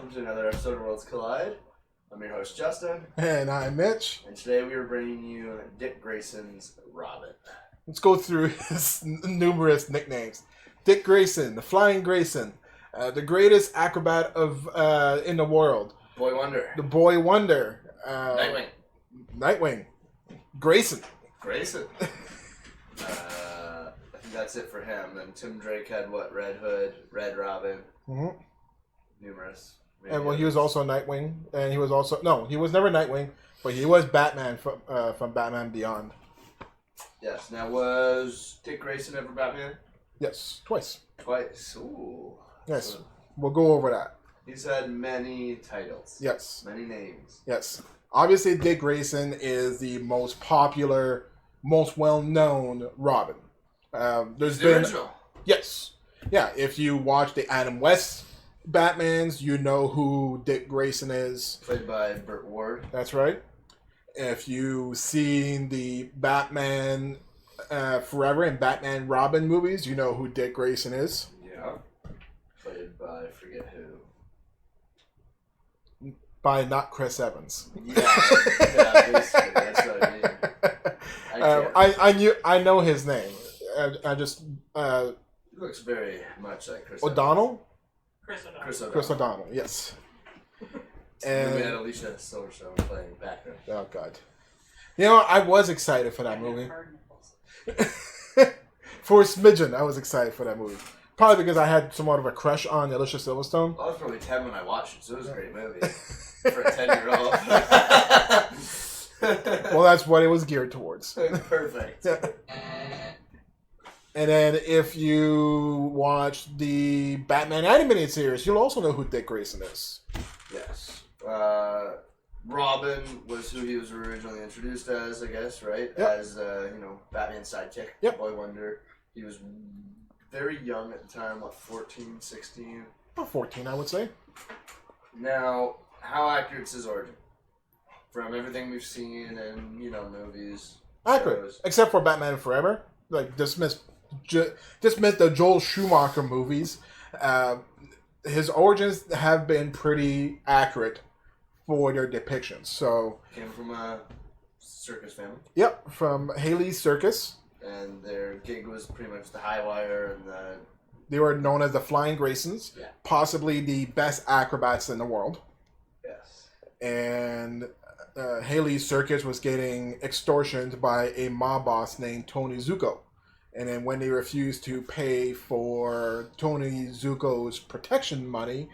welcome to another episode of Worlds Collide. I'm your host, Justin. And I'm Mitch. And today we are bringing you Dick Grayson's Robin. Let's go through his numerous nicknames. Dick Grayson, the Flying Grayson, the greatest acrobat in the world. Boy Wonder. The Boy Wonder. Nightwing. Grayson. I think that's it for him. Then Tim Drake had what? Red Hood, Red Robin. Mm-hmm. Numerous. And well, he was also Nightwing, and he was also he was never Nightwing, but he was Batman from Batman Beyond. Yes. Now, was Dick Grayson ever Batman? Yes, twice. Twice. Ooh. Yes, So we'll go over that. he's had many titles. Yes. Many names. Yes. Obviously, Dick Grayson is the most popular, most well-known Robin. There's The been original. Yes. Yeah, if you watch the Adam West Batmans, you know who Dick Grayson is. Played by Burt Ward. That's right. If you've seen the Batman Forever and Batman Robin movies, you know who Dick Grayson is. Yeah. Played by, I forget who. By not Chris Evans. Yeah, basically, that's what I mean. I know his name. I just He looks very much like Chris O'Donnell. Chris Chris O'Donnell. Yes. And we And had Alicia Silverstone playing background. oh god, you know I was excited for that movie. For a smidgen, I was excited for that movie. Probably because I had somewhat of a crush on Alicia Silverstone. I was probably 10 when I watched it, so it was a great movie for a 10-year-old. Well, that's what it was geared towards. Perfect. And then if you watch the Batman animated series, you'll also know who Dick Grayson is. Yes. Robin was who he was originally introduced as, I guess, right? Yep. As, Batman's sidekick. Yep. Boy Wonder. He was very young at the time, what, 14, 16? About 14, I would say. Now, how accurate is his origin? From everything we've seen in, movies. Accurate. shows. Except for Batman Forever. Like, dismiss the Joel Schumacher movies. His origins have been pretty accurate for their depictions. So, Came from a circus family. yep, from Haley's Circus. And their gig was pretty much the high wire and the... They were known as the Flying Graysons. Yeah. Possibly the best acrobats in the world. Yes. And Haley's Circus was getting extortioned by a mob boss named Tony Zuko. And then when they refused to pay for Tony Zuko's protection money,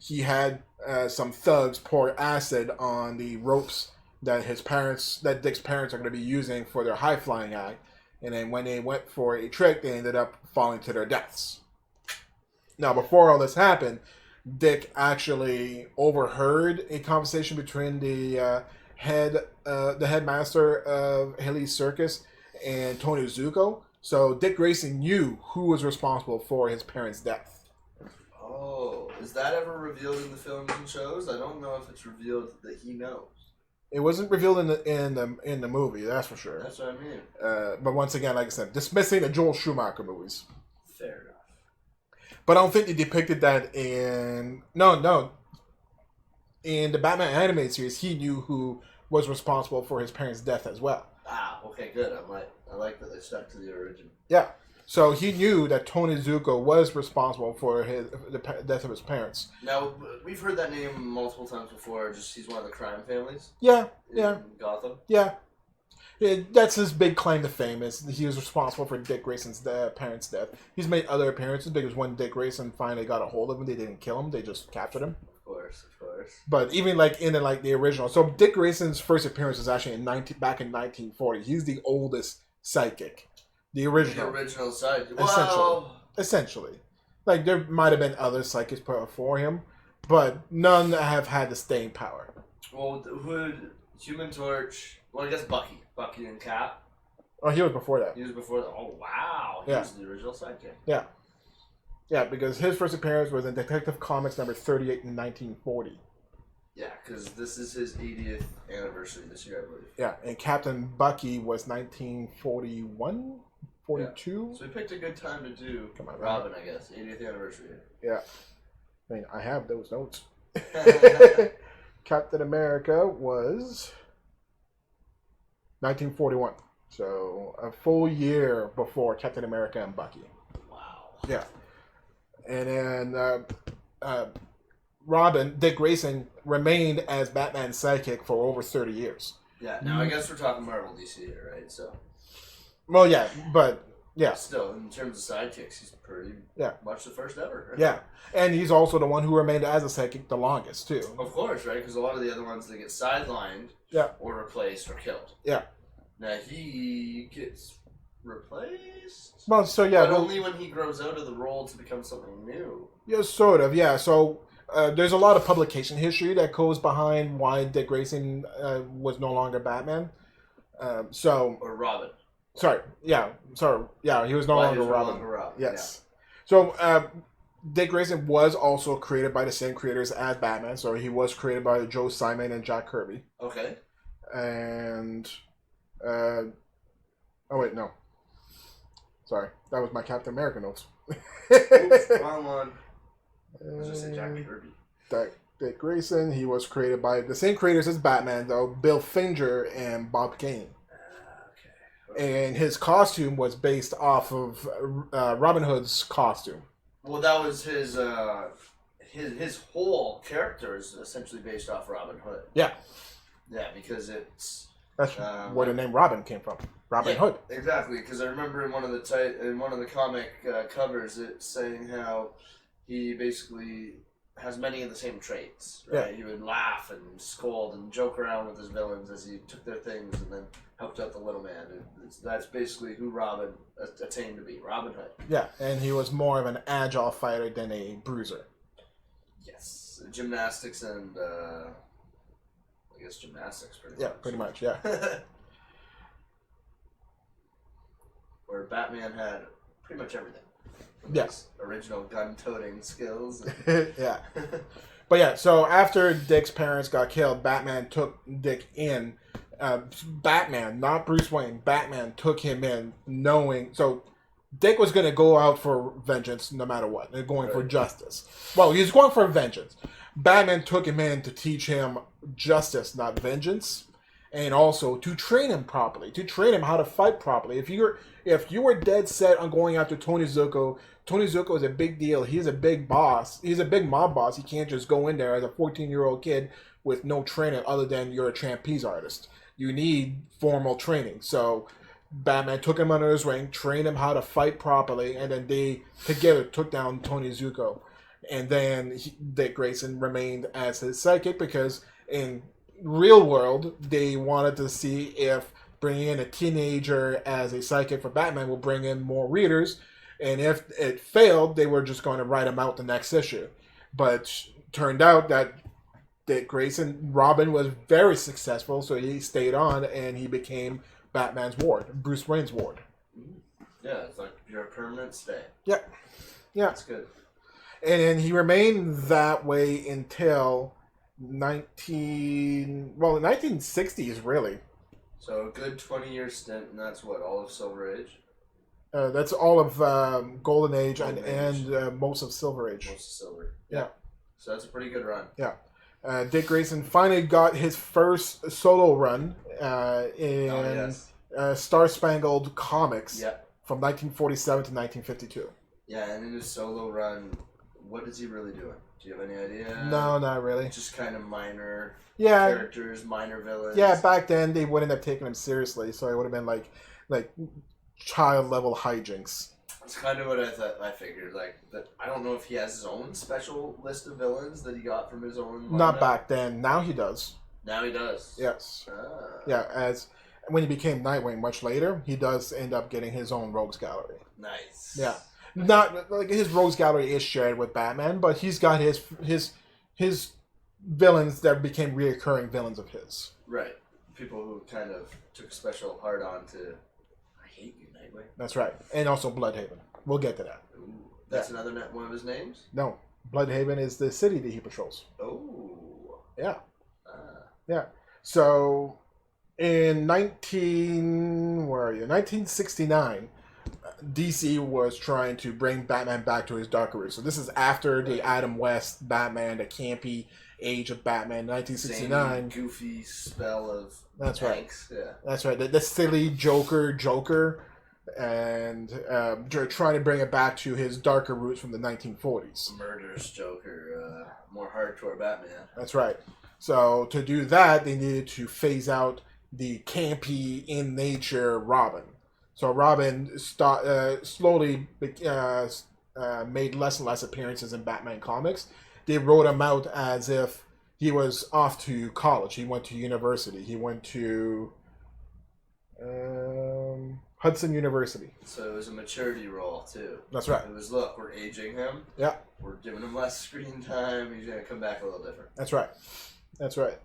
he had some thugs pour acid on the ropes that Dick's parents are going to be using for their high flying act. And then when they went for a trick, they ended up falling to their deaths. Now, before all this happened, Dick actually overheard a conversation between the headmaster of Haley's Circus and Tony Zuko. So Dick Grayson knew who was responsible for his parents' death. Oh, is that ever revealed in the films and shows? I don't know if it's revealed that he knows. It wasn't revealed in the movie, that's for sure. That's what I mean. But once again, like I said, dismissing the Joel Schumacher movies. Fair enough. But I don't think they depicted that in in the Batman animated series. He knew who was responsible for his parents' death as well. Ah, okay, good. I like that they stuck to the origin. Yeah. So he knew that Tony Zuko was responsible for the death of his parents. Now, we've heard that name multiple times before. Just he's one of the crime families. Yeah, in Gotham. yeah. That's his big claim to fame, is he was responsible for Dick Grayson's parents' death. He's made other appearances because when Dick Grayson finally got a hold of him, they didn't kill him; they just captured him. Of course. But even in the original, so Dick Grayson's first appearance was actually back in 1940. He's the oldest psychic, the original. The original side. Essentially, like there might have been other psychics before him, but none have had the staying power. Well, Hood, Human Torch. Well, I guess Bucky and Cap. Oh, he was before that. He was before that. Oh, wow. He was the original sidekick. Yeah. Yeah, because his first appearance was in Detective Comics number 38 in 1940. Yeah, because this is his 80th anniversary this year, I believe. Yeah, and Captain Bucky was 1941, 42. Yeah. So we picked a good time to do Come on, Robin, I guess. 80th anniversary. Yeah. I mean, I have those notes. Captain America was 1941. So a full year before Captain America and Bucky. Wow. Yeah. And then Robin, Dick Grayson, remained as Batman's sidekick for over 30 years. Yeah, now I guess we're talking Marvel DC here, right? So. Well, yeah, but yeah. Still, in terms of sidekicks, he's pretty much the first ever. Right? Yeah, and he's also the one who remained as a sidekick the longest, too. Of course, right? Because a lot of the other ones, they get sidelined or replaced or killed. Yeah. Now, he gets replaced? Well, so yeah. But only when he grows out of the role to become something new. Yeah, sort of, yeah. So there's a lot of publication history that goes behind why Dick Grayson was no longer Batman. Or Robin. Sorry, yeah, he was no longer Robin. Yes. Yeah. So Dick Grayson was also created by the same creators as Batman. So he was created by Joe Simon and Jack Kirby. Okay. And oh wait, no. Sorry, that was my Captain America notes. Oops, wrong one. I was just saying Jack Kirby. Dick Grayson, he was created by the same creators as Batman, though, Bill Finger and Bob Kane. And his costume was based off of Robin Hood's costume. Well, that was his whole character is essentially based off Robin Hood. Yeah. Yeah, because that's where the name Robin came from. Robin Hood. Exactly, because I remember in one of the comic covers, it's saying how he basically has many of the same traits. Right? Yeah. He would laugh and scold and joke around with his villains as he took their things and then helped out the little man. That's basically who Robin attained to be, Robin Hood. Yeah, and he was more of an agile fighter than a bruiser. Yes, gymnastics and I guess gymnastics pretty much. Yeah, pretty much, yeah. Where Batman had pretty much everything. Yes. Original gun-toting skills. Yeah. But yeah, so after Dick's parents got killed, Batman took Dick in. Batman, not Bruce Wayne, Batman took him in knowing... So Dick was going to go out for vengeance no matter what. They're going for justice. Well, he was going for vengeance. Batman took him in to teach him justice, not vengeance. And also to train him properly. To train him how to fight properly. If you were dead set on going after Tony Zuko is a big deal. He's a big boss. He's a big mob boss. He can't just go in there as a 14-year-old kid with no training other than you're a trapeze artist. You need formal training. So Batman took him under his wing, trained him how to fight properly, and then they together took down Tony Zuko. And then Dick Grayson remained as his sidekick because in real world, they wanted to see if bringing in a teenager as a sidekick for Batman will bring in more readers. And if it failed, they were just going to write him out the next issue. But turned out that Dick Grayson, Robin was very successful, so he stayed on and he became Batman's ward, Bruce Wayne's ward. Yeah, it's like you're a permanent stay. Yeah. Yeah. That's good. And then he remained that way until 1960s, really. So a good 20-year stint, and that's what, all of Silver Age? That's all of Golden Age and most of Silver Age. Most of Silver. Yeah. So that's a pretty good run. Yeah. Dick Grayson finally got his first solo run in Star Spangled Comics from 1947 to 1952. Yeah, and in his solo run, what is he really doing? Do you have any idea? No, not really. Just kind of minor characters, minor villains. Yeah, back then they wouldn't have taken him seriously, so it would have been like child level hijinks. That's kind of what I figured. Like that, I don't know if he has his own special list of villains that he got from his own. Not back then. Now he does. Now he does. Yes. Yeah. As when he became Nightwing much later, he does end up getting his own rogues gallery. Nice. Yeah. Not like his rogues gallery is shared with Batman, but he's got his villains that became reoccurring villains of his. Right. People who kind of took a special heart on to. I hate you, Nightwing. That's right, and also Bloodhaven. We'll get to that. Ooh, that's another one of his names. No, Bloodhaven is the city that he patrols. Oh. Yeah. Yeah. So in 1969, DC was trying to bring Batman back to his darker roots. So this is after the Adam West Batman, the campy age of Batman, 1969. Same goofy spell of That's Hanks. right. Yeah. That's right. The silly Joker, and trying to bring it back to his darker roots from the 1940s. Murderous Joker, more hardcore Batman. That's right. So to do that, they needed to phase out the campy in nature Robin. So Robin slowly made less and less appearances in Batman comics. They wrote him out as if he was off to college. He went to university. He went to Hudson University. So it was a maturity role too. That's right. It was, look, we're aging him. Yeah. We're giving him less screen time. He's gonna come back a little different. That's right. That's right.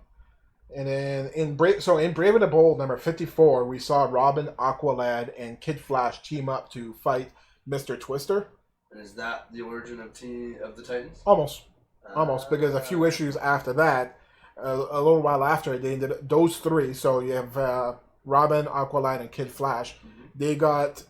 And then in Brave and the Bold number 54, we saw Robin, Aqualad, and Kid Flash team up to fight Mr. Twister. And is that the origin of the Titans? Almost, because a few issues after that, a little while after, they ended those three. So you have Robin, Aqualad, and Kid Flash. Mm-hmm. They got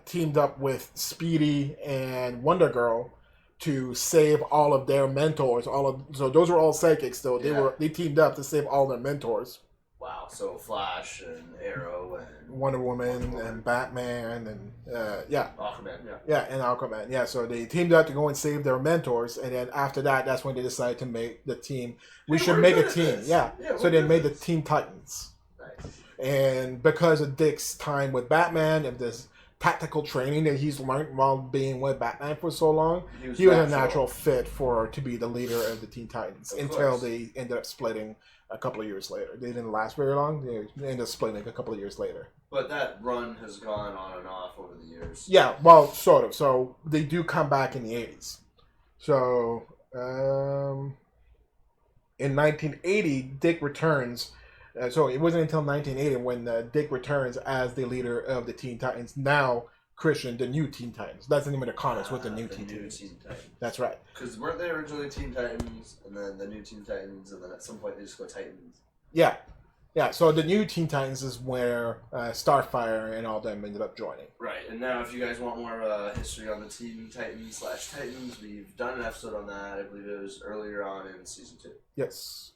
teamed up with Speedy and Wonder Girl to save all of their mentors. So those were all psychics. So they teamed up to save all their mentors. Wow. So Flash and Arrow and Wonder Woman and Batman and Aquaman. And Aquaman. Yeah. So they teamed up to go and save their mentors, and then after that, that's when they decided to make the team. We should make a team. Yeah. So they made the Teen Titans. Nice. And because of Dick's time with Batman and this tactical training that he's learned while being with Batman for so long, he was a natural fit to be the leader of the Teen Titans until they ended up splitting a couple of years later. They didn't last very long. They ended up splitting a couple of years later. But that run has gone on and off over the years. Yeah, well, sort of. So they do come back in the 80s. So in 1980, Dick returns. So it wasn't until 1980 when Dick returns as the leader of the Teen Titans. Now, Christian, the new Teen Titans. That's the name of the comics with the new Teen Titans. That's right. Because weren't they originally Teen Titans, and then the new Teen Titans, and then at some point they just go Titans? Yeah. Yeah, so the new Teen Titans is where Starfire and all them ended up joining. Right, and now if you guys want more history on the Teen Titans / Titans, we've done an episode on that. I believe it was earlier on in Season 2. Yes.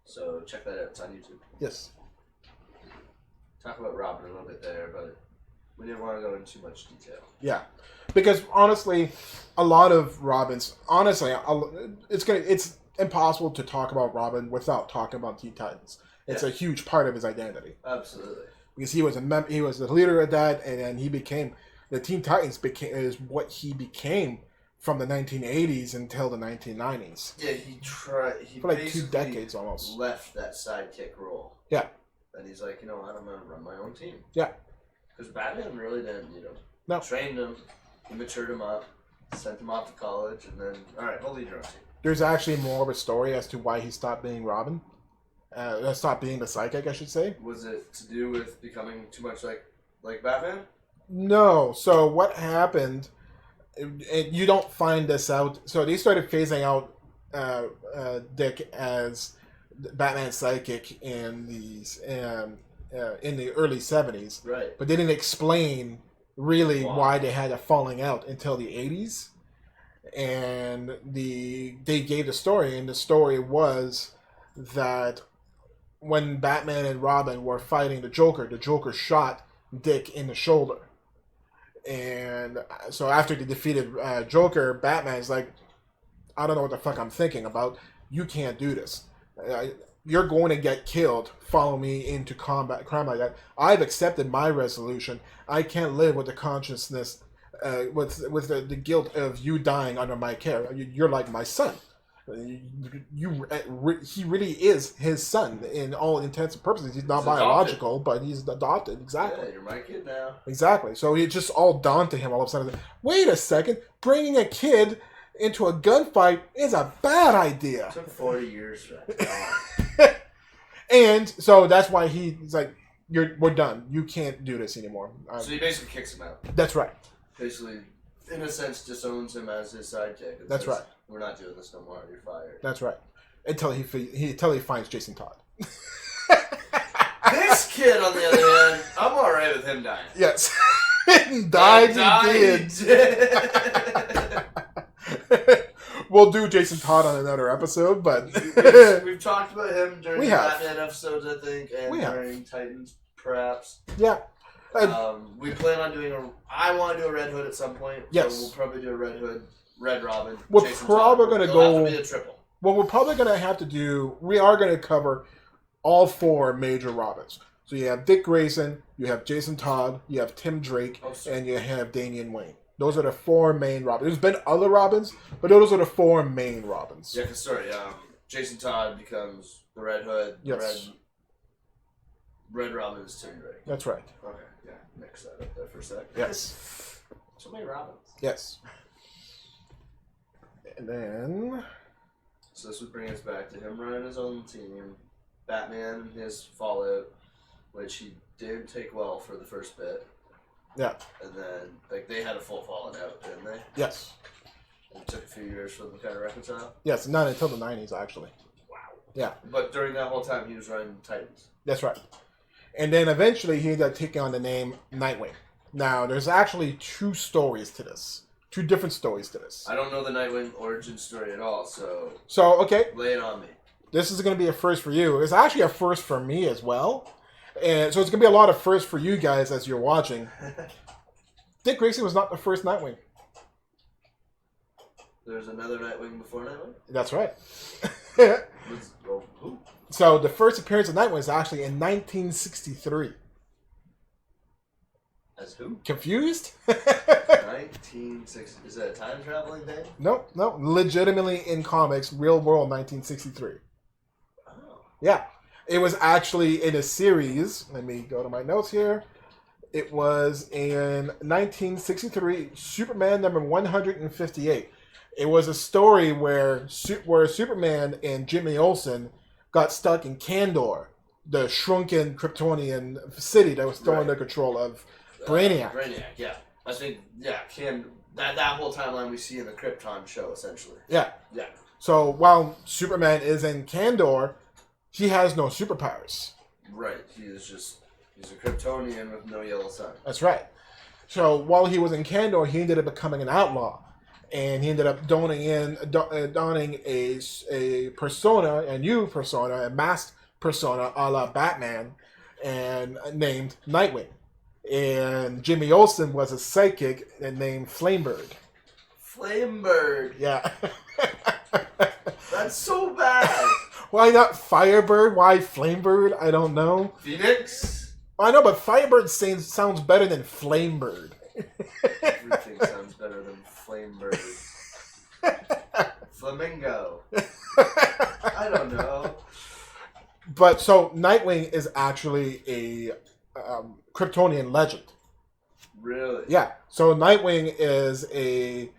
So check that out. It's on YouTube. Yes. Talk about Robin a little bit there, but we didn't want to go into too much detail. Yeah, because honestly, a lot of Robin's it's impossible to talk about Robin without talking about Teen Titans. It's a huge part of his identity. Absolutely. Because he was the leader of that, and then he became the Teen Titans is what he became from the 1980s until the 1990s. Yeah, he for like 2 decades almost. Left that sidekick role. Yeah. And he's like, you know what, I'm going to run my own team. Yeah. Because Batman really didn't need him. No. Trained him, he matured him up, sent him off to college, and then, all right, we'll lead your own team. There's actually more of a story as to why he stopped being Robin. Stopped being the psychic, I should say. Was it to do with becoming too much like Batman? No. So what happened... And you don't find this out. So they started phasing out Dick as Batman's psychic in the early 70s. Right. But they didn't explain really why they had a falling out until the 80s. And they gave the story, and the story was that when Batman and Robin were fighting the Joker shot Dick in the shoulder. And so after they defeated Joker, Batman's like, I don't know what the fuck I'm thinking about. You can't do this. You're going to get killed. Follow me into combat, crime like that. I've accepted my resolution. I can't live with the consciousness, with the guilt of you dying under my care. You're like my son. He really is his son in all intents and purposes. He's not biological, but he's adopted. Exactly. Yeah, you're my kid now. Exactly. So it just all dawned to him all of a sudden. Wait a second, bringing a kid into a gunfight is a bad idea. It took 40 years for that. And so that's why he's like, we're done. You can't do this anymore. So he basically kicks him out. That's right. Basically, in a sense, disowns him as his sidekick. That's right. We're not doing this no more. You're fired. That's right. Until he finds Jason Todd. This kid, on the other hand, I'm all right with him dying. Yes. Died he did. We'll do Jason Todd on another episode, but we've talked about him during the Batman episodes, I think, and during Titans, perhaps. Yeah. We plan on doing I want to do a Red Hood at some point. Yes. So we'll probably do a Red Hood, Red Robin. We're Jason probably Todd. going to go. Have to be a triple. What we're probably going to have to do, we are going to cover all 4 major Robins. So you have Dick Grayson, you have Jason Todd, you have Tim Drake, and you have Damian Wayne. Those are the 4 main Robins. There's been other Robins, but those are the 4 main Robins. Yeah, because, Jason Todd becomes the Red Hood. Yes. Red Robin is Tim Drake. That's right. Okay, yeah. Mix that up there for a sec. Yes. So many Robins. Yes. And then... So this would bring us back to him running his own team. Batman and his fallout, which he did take well for the first bit. Yeah. And then, they had a full falling out, didn't they? Yes. And it took a few years for them to kind of reconcile? Yes, not until the 90s, actually. Wow. Yeah. But during that whole time, he was running Titans. That's right. And then eventually he ended up taking on the name Nightwing. Now, there's actually 2 stories to this. 2 different stories to this. I don't know the Nightwing origin story at all, so... okay. Lay it on me. This is going to be a first for you. It's actually a first for me as well. And so it's going to be a lot of firsts for you guys as you're watching. Dick Grayson was not the first Nightwing. There's another Nightwing before Nightwing? That's right. Who? So the first appearance of Nightwing is actually in 1963. As who? Confused? 1960. Is that a time traveling thing? No. Legitimately in comics, real world 1963. Oh. Yeah. It was actually in a series. Let me go to my notes here. It was in 1963, Superman number 158. It was a story where Superman and Jimmy Olsen got stuck in Kandor, the shrunken Kryptonian city that was still under control of Brainiac. Brainiac, yeah. I think, that whole timeline we see in the Krypton show, essentially. Yeah. Yeah. So while Superman is in Kandor, he has no superpowers. Right. He's a Kryptonian with no yellow sun. That's right. So while he was in Kandor, he ended up becoming an outlaw. And he ended up donning a persona, a new persona, a masked persona a la Batman, and named Nightwing. And Jimmy Olsen was a psychic named Flamebird. Flamebird? Yeah. That's so bad. Why not Firebird? Why Flamebird? I don't know. Phoenix? I know, but Firebird sounds better than Flamebird. Everything sounds better than Flamebird. Flamingo. I don't know. But so Nightwing is actually a Kryptonian legend. Really? Yeah. So Nightwing is a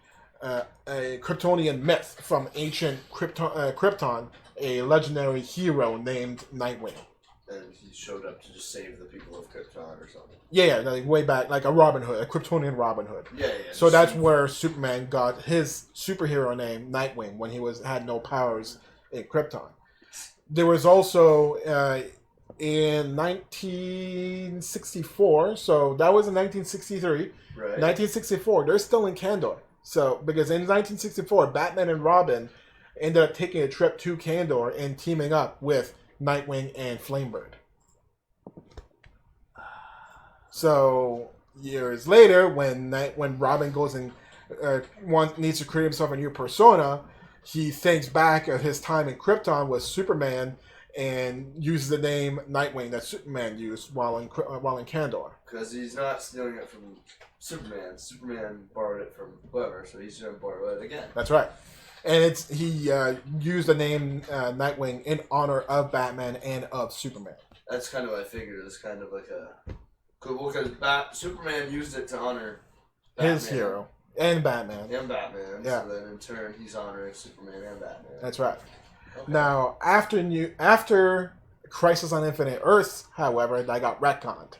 Kryptonian myth from ancient Krypton, a legendary hero named Nightwing. And he showed up to just save the people of Krypton or something. Yeah, like way back, like a Robin Hood, a Kryptonian Robin Hood. Yeah. So that's where Superman got his superhero name, Nightwing, when he had no powers in Krypton. There was also in 1964, so that was in 1963. Right. 1964, they're still in Kandor. So because in 1964, Batman and Robin ended up taking a trip to Kandor and teaming up with Nightwing and Flamebird. So years later, when Robin goes and needs to create himself a new persona, he thinks back of his time in Krypton with Superman and uses the name Nightwing that Superman used while in Kandor. Because he's not stealing it from Superman. Superman borrowed it from whoever, so he's going to borrow it again. That's right. And he used the name Nightwing in honor of Batman and of Superman. That's kind of what I figured. It's kind of like a... Cool, because Superman used it to honor Batman. His hero. And Batman. And Batman. Yeah. So then in turn, he's honoring Superman and Batman. That's right. Okay. Now, after Crisis on Infinite Earths, however, that got retconned.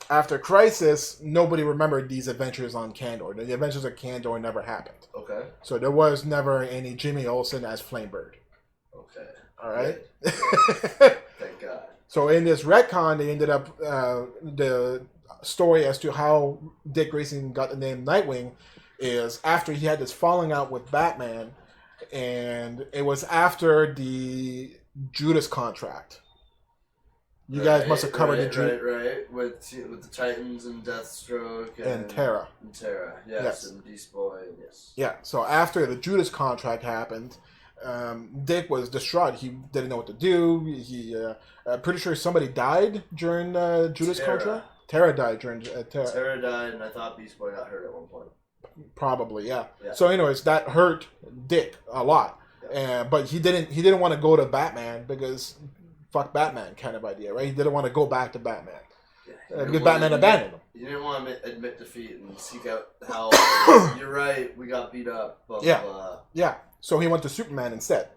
After Crisis, nobody remembered these adventures on Kandor. The adventures of Kandor never happened. Okay. So there was never any Jimmy Olsen as Flamebird. Okay. All right? Thank God. So in this retcon, they ended up, the story as to how Dick Grayson got the name Nightwing is after he had this falling out with Batman, and it was after the Judas contract. You guys must have covered the Judas. Right. With the Titans and Deathstroke and Terra. And Terra, yes. And Beast Boy, yes. Yeah, so after the Judas contract happened, Dick was distraught. He didn't know what to do. Pretty sure somebody died during Judas contract. Terra died during Terra. Terra died, and I thought Beast Boy got hurt at one point. Probably, yeah. So, anyways, that hurt Dick a lot. Yeah. But he didn't want to go to Batman because fuck Batman kind of idea, right? He didn't want to go back to Batman. Yeah, because Batman abandoned him. He didn't want to admit defeat and seek out help. You're right, we got beat up. Blah, yeah. Blah. Yeah. So he went to Superman instead.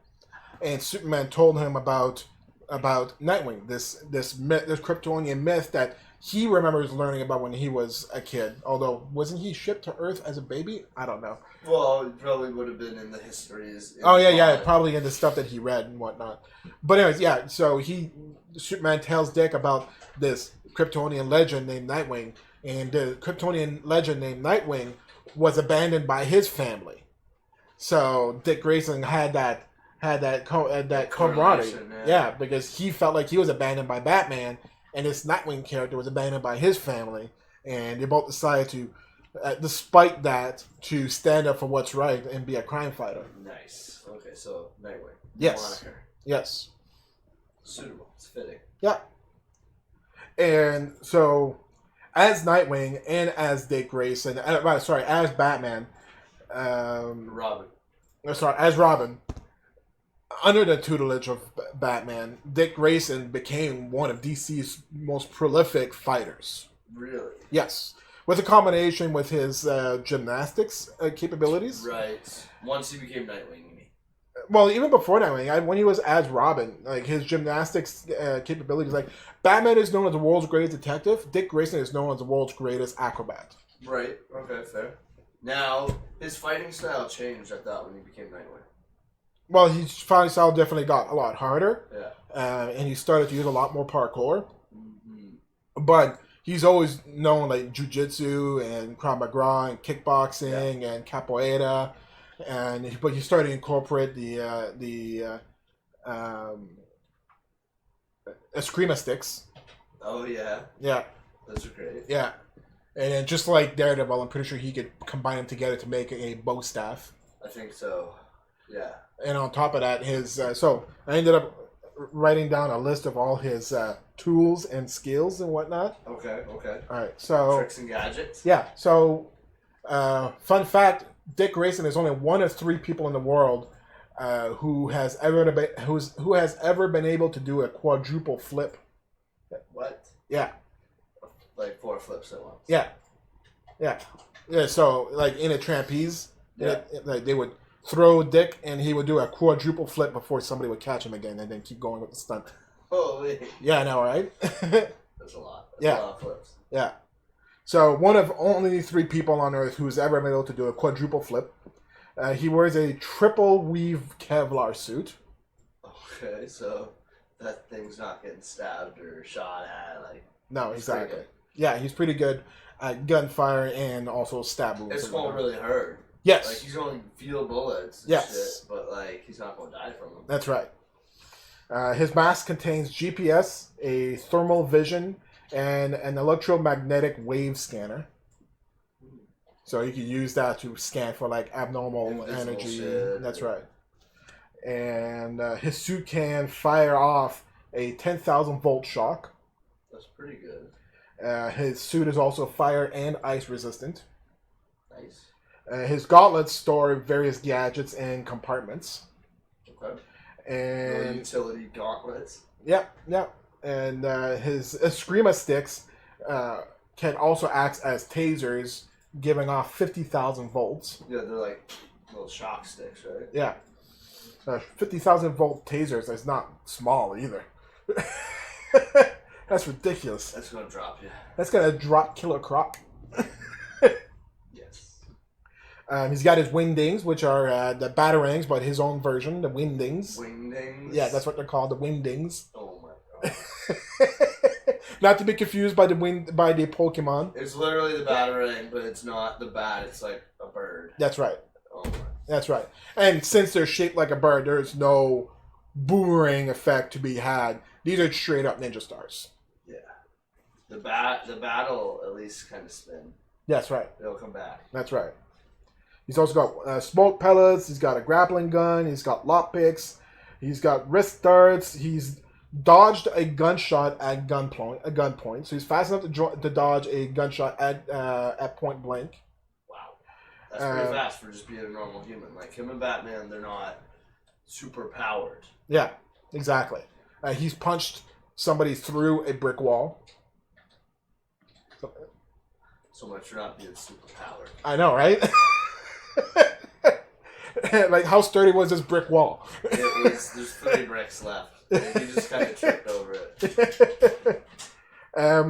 And Superman told him about Nightwing, this Kryptonian myth that he remembers learning about when he was a kid. Although, wasn't he shipped to Earth as a baby? I don't know. Well, it probably would have been in the histories. Probably in the stuff that he read and whatnot. But anyways, yeah, so Superman tells Dick about this Kryptonian legend named Nightwing, and the Kryptonian legend named Nightwing was abandoned by his family. So Dick Grayson had that camaraderie. Yeah, because he felt like he was abandoned by Batman, and this Nightwing character was abandoned by his family, and they both decided to, despite that, to stand up for what's right and be a crime fighter. Nice. Okay, so Nightwing. Yes. Moniker. Yes. Suitable. It's fitting. Yeah. And so, as Nightwing and as Dick Grayson, as Batman, Robin. As Robin, under the tutelage of Batman, Dick Grayson became one of DC's most prolific fighters. Really? Yes. With a combination with his gymnastics capabilities. Right. Once he became Nightwing, you mean? Well, even before Nightwing, when he was as Robin, like his gymnastics capabilities, like Batman is known as the world's greatest detective, Dick Grayson is known as the world's greatest acrobat. Right. Okay, fair. Now, his fighting style changed, I thought, when he became Nightwing. Well, his fighting style definitely got a lot harder. Yeah. And he started to use a lot more parkour. Mm-hmm. But he's always known like jiu-jitsu and Krav Maga and kickboxing and capoeira. But he started to incorporate the eskrima sticks. Oh, yeah. Yeah. Those are great. Yeah. And then just like Daredevil, I'm pretty sure he could combine them together to make a bow staff. I think so. Yeah. And on top of that, so I ended up writing down a list of all his tools and skills and whatnot. Okay. All right, so tricks and gadgets. Yeah. So, fun fact: Dick Grayson is only one of 3 people in the world who has ever been able to do a quadruple flip. What? Yeah. Like 4 flips at once. Yeah. So, like in a trapeze, like they would throw Dick, and he would do a quadruple flip before somebody would catch him again, and then keep going with the stunt. Holy. Yeah, I know, right? That's a lot. That's a lot of flips. Yeah. So, one of only 3 people on Earth who's ever been able to do a quadruple flip. He wears a triple weave Kevlar suit. Okay, so that thing's not getting stabbed or shot at. No, exactly. Yeah, he's pretty good at gunfire and also stab wounds. It's going to really hurt. Yes. Like, he's going to feel bullets and shit, but, he's not going to die from them. That's right. His mask contains GPS, a thermal vision, and an electromagnetic wave scanner. So you can use that to scan for, abnormal invisible energy. Shit. That's right. And his suit can fire off a 10,000 volt shock. That's pretty good. His suit is also fire and ice resistant. Nice. His gauntlets store various gadgets and compartments. Okay. And utility gauntlets. Yeah. And his eskrima sticks can also act as tasers, giving off 50,000 volts. Yeah, they're like little shock sticks, right? Yeah. 50,000 volt tasers is not small either. That's ridiculous. That's going to drop you. That's going to drop Killer Croc. Yes. He's got his wingdings, which are the batarangs, but his own version, the wingdings. Wingdings? Yeah, that's what they're called, the wingdings. Oh my god. Not to be confused by the Pokemon. It's literally the Batarang, but it's not the bat. It's like a bird. That's right. Oh my. That's right. And since they're shaped like a bird, there's no boomerang effect to be had. These are straight up ninja stars. Yeah. The bat'll at least kind of spin. That's right. It'll come back. That's right. He's also got smoke pellets. He's got a grappling gun. He's got lockpicks. He's got wrist darts. He's dodged a gunshot at gunpoint. So he's fast enough to dodge a gunshot at point blank. Wow. That's pretty fast for just being a normal human. Like him and Batman, they're not super powered. Yeah, exactly. He's punched somebody through a brick wall. So much for not being super powered. I know, right? Like, how sturdy was this brick wall? There's 3 bricks left. He just kind of tripped over it.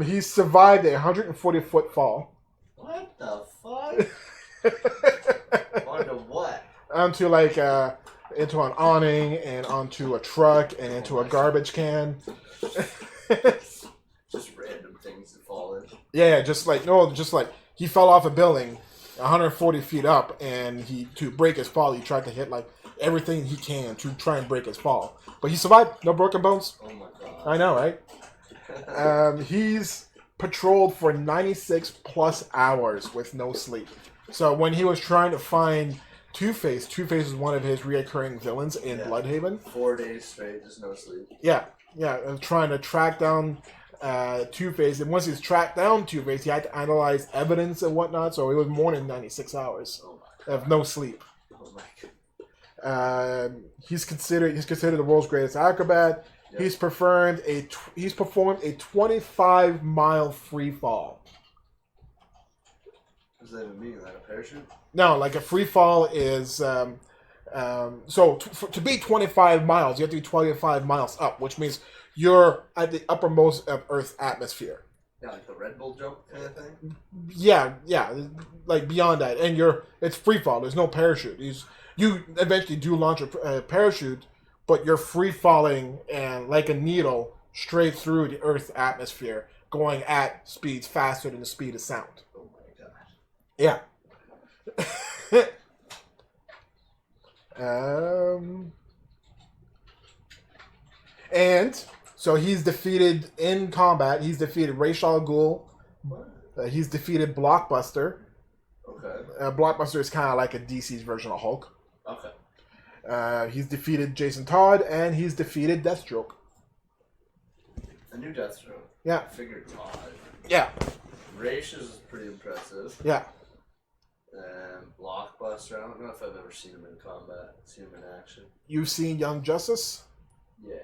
He survived a 140-foot fall. What the fuck? Onto what? Onto into an awning and onto a truck and into a garbage can. Just random things that fall in. Yeah, just like he fell off a building 140 feet up, and to break his fall, he tried to hit like everything he can to try and break his fall. But he survived. No broken bones. Oh my god. I know, right? He's patrolled for 96 plus hours with no sleep. So when he was trying to find Two-Face is one of his reoccurring villains in Bloodhaven. 4 days straight, just no sleep. Yeah, trying to track down Two-Face. And once he's tracked down Two-Face, he had to analyze evidence and whatnot. So it was more than 96 hours of no sleep. Oh my god. He's considered the world's greatest acrobat. Yep. He's performed a 25-mile free fall. What does that even mean? Like a parachute? No, like a free fall is to be 25 miles, you have to be 25 miles up, which means you're at the uppermost of Earth's atmosphere. Yeah, like the Red Bull jump kind of thing? Yeah, like beyond that. And it's free fall. There's no parachute. You eventually do launch a parachute, but you're free falling and like a needle straight through the Earth's atmosphere, going at speeds faster than the speed of sound. Oh my god. Yeah. And so he's defeated in combat. He's defeated Ra's al Ghul. He's defeated Blockbuster. Okay. Blockbuster is kind of like a DC's version of Hulk. Okay. He's defeated Jason Todd, and he's defeated Deathstroke. A new Deathstroke. Yeah. I figured Todd. Yeah. Ra's is pretty impressive. Yeah. And Blockbuster, I don't know if I've ever seen him in combat. Seen him in action. You've seen Young Justice? Yeah.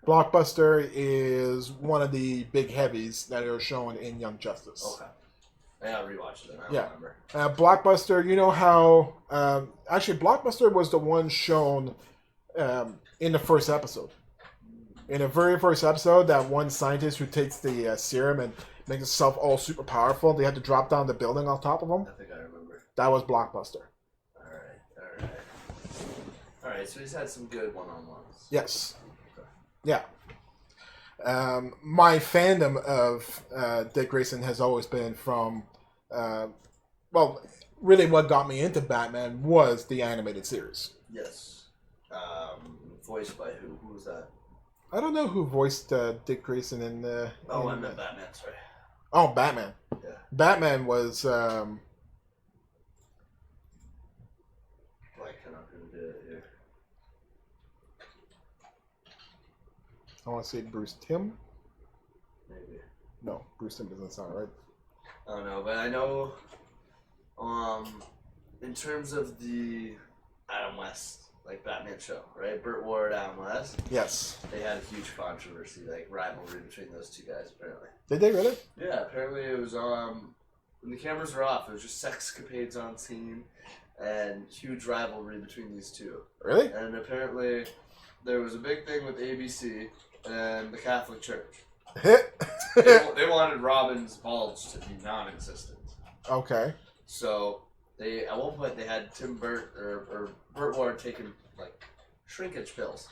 Blockbuster is one of the big heavies that are shown in Young Justice. Okay. I gotta rewatch it then. I don't remember. Blockbuster, you know how... actually, Blockbuster was the one shown in the first episode. In the very first episode, that one scientist who takes the serum and makes himself all super powerful, they had to drop down the building on top of him. I think I remember. That was Blockbuster. Alright, so he's had some good one-on-ones. Yes. Okay. Yeah. My fandom of Dick Grayson has always been from... really what got me into Batman was the animated series. Yes. Voiced by who? Who was that? I don't know who voiced Dick Grayson in the... I meant Batman, sorry. Oh, Batman. Yeah. Batman was... Blanking on who did it here. I want to say Bruce Timm. Maybe. No, Bruce Timm doesn't sound right. I don't know, but I know... in terms of the Adam West, like Batman show, right? Burt Ward, Adam West. Yes. They had a huge controversy, like rivalry between those two guys, apparently. Did they really? Yeah, apparently it was when the cameras were off, it was just sexcapades on scene and huge rivalry between these two. Really? And apparently there was a big thing with ABC and the Catholic Church. They wanted Robin's bulge to be non-existent. Okay. So at one point they had Tim Burt or Burt Ward taking like shrinkage pills.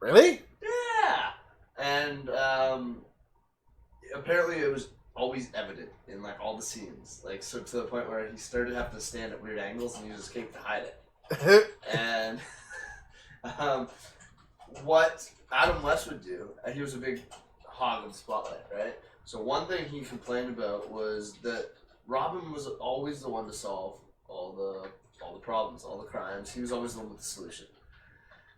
Really? Yeah. And apparently it was always evident in like all the scenes, like so to the point where he started having to stand at weird angles and use his cape to hide it. And what Adam West would do, he was a big hog of the spotlight, right? So one thing he complained about was that Robin was always the one to solve all the problems, all the crimes. He was always the one with the solution.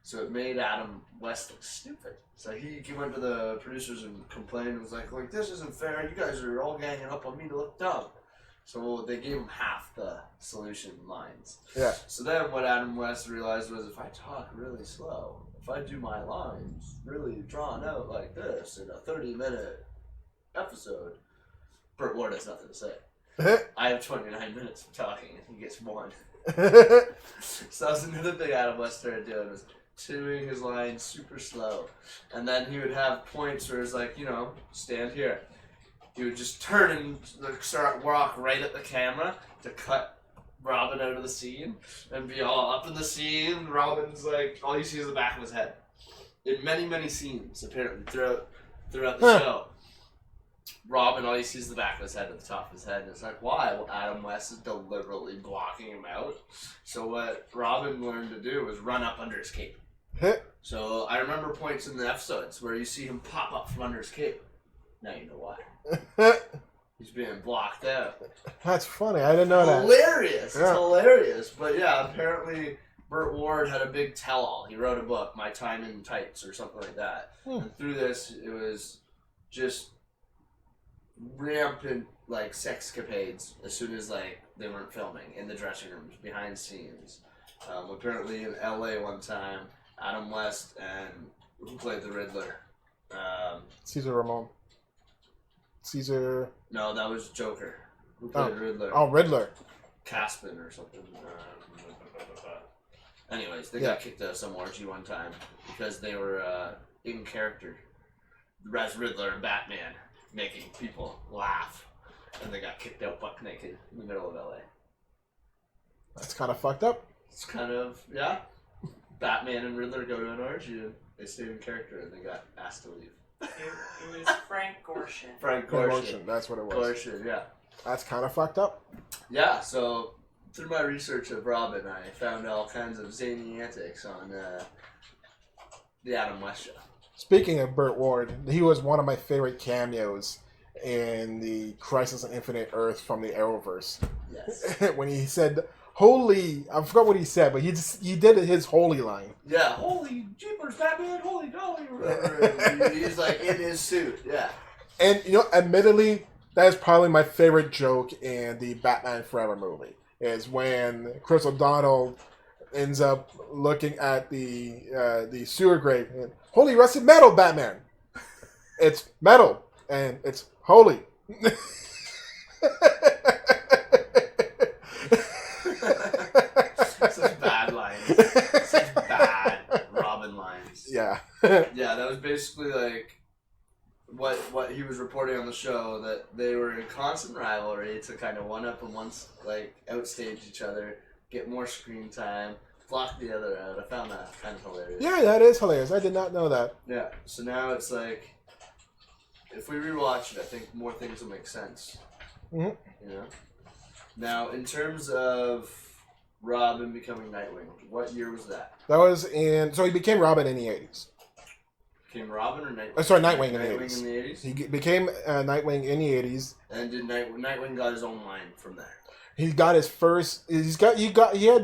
So it made Adam West look stupid. So he went to the producers and complained and was like, this isn't fair. You guys are all ganging up on me to look dumb. So they gave him half the solution lines. Yeah. So then what Adam West realized was, if I talk really slow, if I do my lines really drawn out like this in a 30-minute episode, Burt Ward has nothing to say. I have 29 minutes of talking and he gets one. So that was another thing Adam West started doing, was chewing his lines super slow. And then he would have points where it's like, stand here. He would just turn and start walk right at the camera to cut Robin out of the scene and be all up in the scene. Robin's like, all you see is the back of his head. In many, many scenes, apparently, throughout the show. Robin, all you see is the back of his head at the top of his head. And it's like, why? Well, Adam West is deliberately blocking him out. So what Robin learned to do was run up under his cape. So I remember points in the episodes where you see him pop up from under his cape. Now you know why. He's being blocked out. That's funny. I didn't know that. Hilarious. It's hilarious. But yeah, apparently Burt Ward had a big tell-all. He wrote a book, My Time in Tights or something like that. And through this, it was just rampant sexcapades as soon as they weren't filming, in the dressing rooms, behind scenes. Apparently in LA one time, Adam West and who played the Riddler? Cesar Ramon. Caesar. No, that was Joker. Who played Riddler? Oh, Riddler. Caspin or something. Anyways, they got kicked out of some orgy one time because they were in character as Riddler and Batman, making people laugh, and they got kicked out buck naked in the middle of LA. That's kind of fucked up. It's kind of, yeah. Batman and Riddler go to an orgy and they stayed in character and they got asked to leave. It was Frank Gorshin. Frank Gorshin. That's what it was. Gorshin, yeah. That's kind of fucked up. Yeah, so through my research of Robin, I found all kinds of zany antics on the Adam West show. Speaking of Burt Ward, he was one of my favorite cameos in the Crisis on Infinite Earth from the Arrowverse. Yes. When he said, holy, I forgot what he said, but he did his holy line. Yeah, holy jeepers, Batman, holy golly, or whatever. He's like in his suit, yeah. And, admittedly, that is probably my favorite joke in the Batman Forever movie, is when Chris O'Donnell ends up looking at the sewer grate and, holy rusted metal, Batman! It's metal, and it's holy. Such bad lines. Such bad Robin lines. Yeah. Yeah, that was basically what he was reporting on the show, that they were in constant rivalry to kind of one up and outstage each other, get more screen time, block the other out. I found that kind of hilarious. Yeah, that is hilarious. I did not know that. Yeah, so now it's if we rewatch it, I think more things will make sense. Mm-hmm. Now, in terms of Robin becoming Nightwing, what year was that? That was so he became Robin in the 80s. Became Robin or Nightwing? Sorry, Nightwing in the 80s. Nightwing in the 80s? He became Nightwing in the 80s. And did Nightwing got his own line from there? He got his first. He had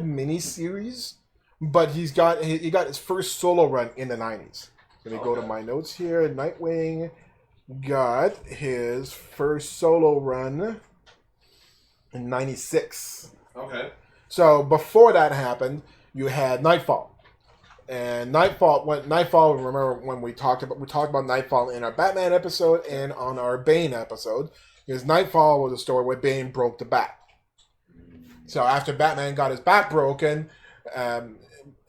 miniseries, but he got his first solo run in the 90s. Let me go to my notes here. Nightwing got his first solo run in 96. Okay. So before that happened, you had Nightfall. And Nightfall, remember when we talked about Nightfall in our Batman episode and on our Bane episode, because Nightfall was a story where Bane broke the bat. So after Batman got his bat broken,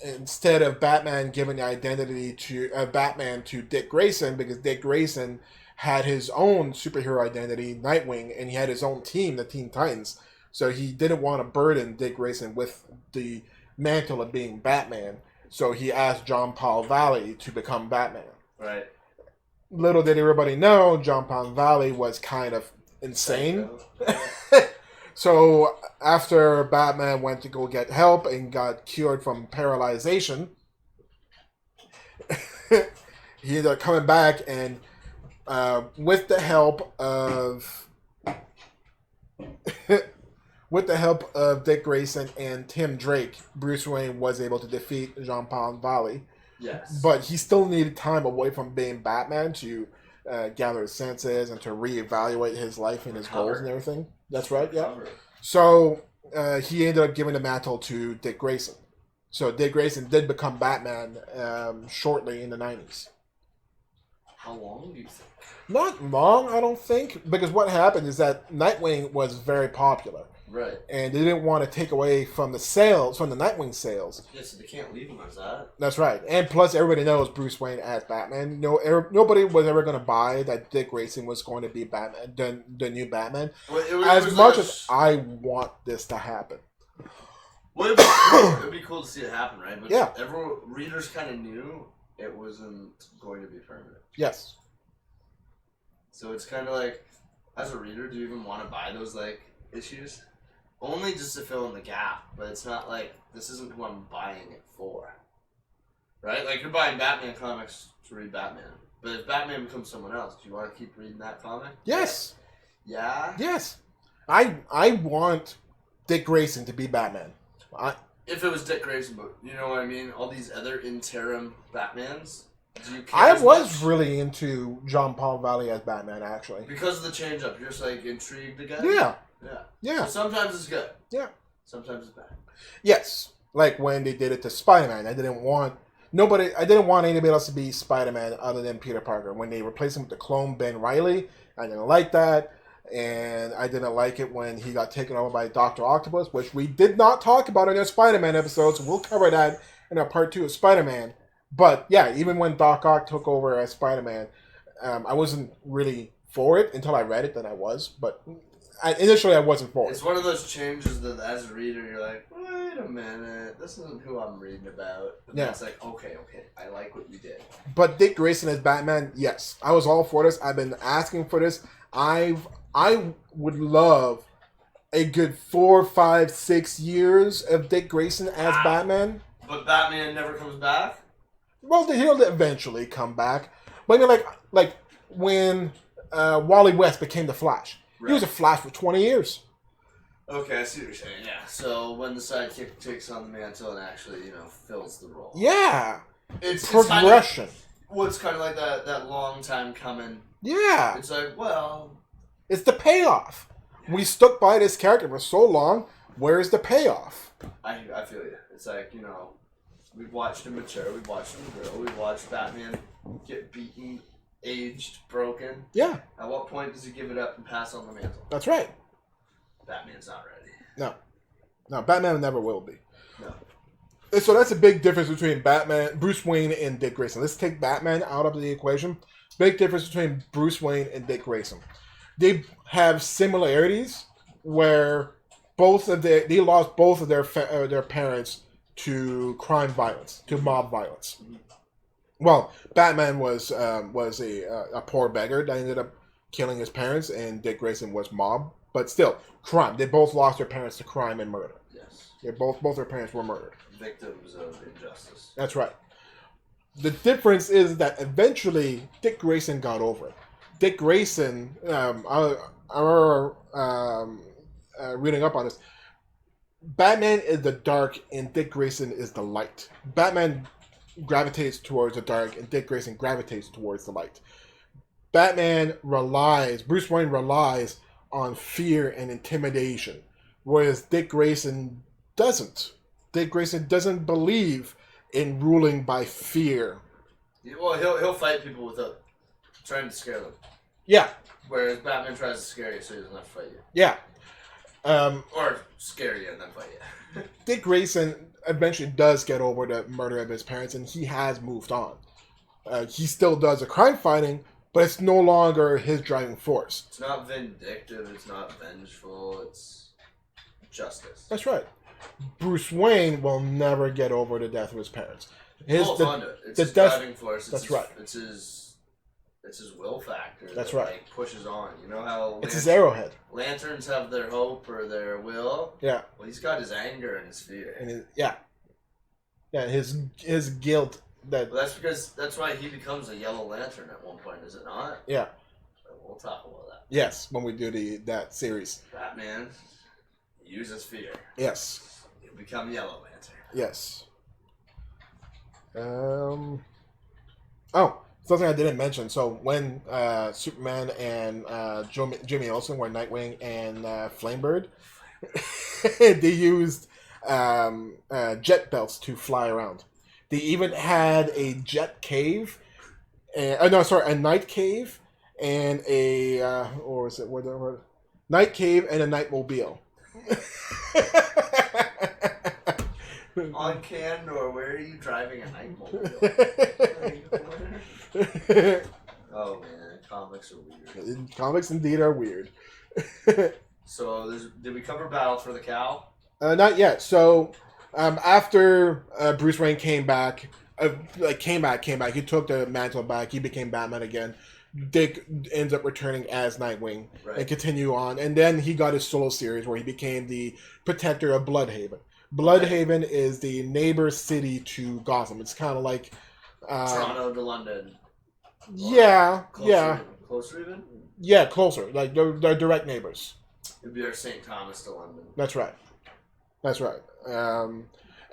instead of Batman giving the identity to Batman to Dick Grayson, because Dick Grayson had his own superhero identity, Nightwing, and he had his own team, the Teen Titans. So he didn't want to burden Dick Grayson with the mantle of being Batman. So he asked John Paul Valley to become Batman. Right. little did everybody know, John Palm Valley was kind of insane. So after Batman went to go get help and got cured from paralyzation, he ended up coming back and with the help of Dick Grayson and Tim Drake, Bruce Wayne was able to defeat Jean Paul Valley. Yes. But he still needed time away from being Batman to gather his senses and to reevaluate his life and his goals and everything. That's right, yeah. So he ended up giving the mantle to Dick Grayson. So Dick Grayson did become Batman shortly in the 90s. How long do you think? Not long, I don't think, because what happened is that Nightwing was very popular. Right. And they didn't want to take away from the sales, from the Nightwing sales. Yeah, so they can't leave him as that. That's right. And plus, everybody knows Bruce Wayne as Batman. Nobody was ever going to buy that Dick Grayson was going to be Batman, the new Batman. Well, as much as I want this to happen. Well, it would be cool to see it happen, right? But yeah. Readers kind of knew it wasn't going to be permanent. Yes. So it's kind of like, as a reader, do you even want to buy those, like, issues? Only just to fill in the gap, but it's not like, this isn't who I'm buying it for. Right? Like, you're buying Batman comics to read Batman. But if Batman becomes someone else, do you want to keep reading that comic? Yes. Yeah? Yes. I want Dick Grayson to be Batman. If it was Dick Grayson, but you know what I mean? All these other interim Batmans. Do you care I as was much? really into John Paul Valley as Batman, actually. Because of the change up, you're just like intrigued again? Yeah. Yeah. Yeah. So sometimes it's good. Yeah. Sometimes it's bad. Yes. Like when they did it to Spider-Man. I didn't want anybody else to be Spider-Man other than Peter Parker. When they replaced him with the clone Ben Reilly, I didn't like that. And I didn't like it when he got taken over by Dr. Octopus, which we did not talk about in our Spider-Man episode, so we'll cover that in our part 2 of Spider-Man. But yeah, even when Doc Ock took over as Spider-Man, I wasn't really for it until I read it, then I was. But initially I wasn't for it. It's one of those changes that as a reader you're like, wait a minute, this isn't who I'm reading about. And yeah. It's like, okay, I like what you did. But Dick Grayson as Batman, yes. I was all for this. I've been asking for this. I would love a good 4, 5, 6 years of Dick Grayson as Batman. But Batman never comes back? Well, he'll eventually come back. But I mean, like when Wally West became the Flash. Right. He was a Flash for 20 years. Okay, I see what you're saying, yeah. So when the sidekick takes on the mantle and actually, fills the role. Yeah. It's progression. It's kind of like that long time coming. Yeah. It's like, well... It's the payoff. Yeah. We stuck by this character for so long. Where's the payoff? I feel you. It's like, we've watched him mature. We've watched him grow. We've watched Batman get beaten, aged, broken. Yeah. At what point does he give it up and pass on the mantle? That's right. Batman's not ready. No, Batman never will be. No. And so that's a big difference between Bruce Wayne and Dick Grayson. Let's take Batman out of the equation. Big difference between Bruce Wayne and Dick Grayson. They have similarities where they lost both of their parents to crime violence, to mob violence. Mm-hmm. Well, Batman was a poor beggar that ended up killing his parents, and Dick Grayson was mob, but still crime. They both lost their parents to crime and murder. Yes. Both their parents were murdered. Victims of injustice. That's right. The difference is that eventually Dick Grayson got over it. Dick Grayson, I reading up on this, Batman is the dark and Dick Grayson is the light. Batman gravitates towards the dark and Dick Grayson gravitates towards the light. Bruce Wayne relies on fear and intimidation, whereas Dick Grayson doesn't. Dick Grayson doesn't believe in ruling by fear. Well, he'll fight people without trying to scare them. Yeah. Whereas Batman tries to scare you so he doesn't have to fight you. Yeah. Or scare you and then fight you. Dick Grayson eventually does get over the murder of his parents, and he has moved on. He still does the crime fighting, but it's no longer his driving force. It's not vindictive, it's not vengeful, it's justice. That's right. Bruce Wayne will never get over the death of his parents. It's his driving force. That's right. It's his it's his will factor. That's that, right. Like, pushes on. You know how It's his arrowhead. lanterns have their hope or their will. Yeah. Well, he's got his anger and his fear. And his guilt that. Well, that's why he becomes a Yellow Lantern at one point, is it not? Yeah. We'll talk about that. Yes, when we do that series. Batman uses fear. Yes. He'll become Yellow Lantern. Yes. Something I didn't mention. So when Superman and Jimmy Olsen were Nightwing and Flamebird, they used jet belts to fly around. They even had a jet cave, a night cave, and night cave and a nightmobile. On Candor, where are you driving a nightmobile? Oh man, comics are weird. Comics indeed are weird. So, did we cover Battle for the Cow? Not yet. So, after Bruce Wayne came back, he took the mantle back. He became Batman again. Dick ends up returning as Nightwing and continue on. And then he got his solo series where he became the protector of Bloodhaven. Bloodhaven is the neighbor city to Gotham. It's kind of like Toronto to London. Closer even? Yeah, closer. Like they're direct neighbors. It'd be our St. Thomas to London. That's right. And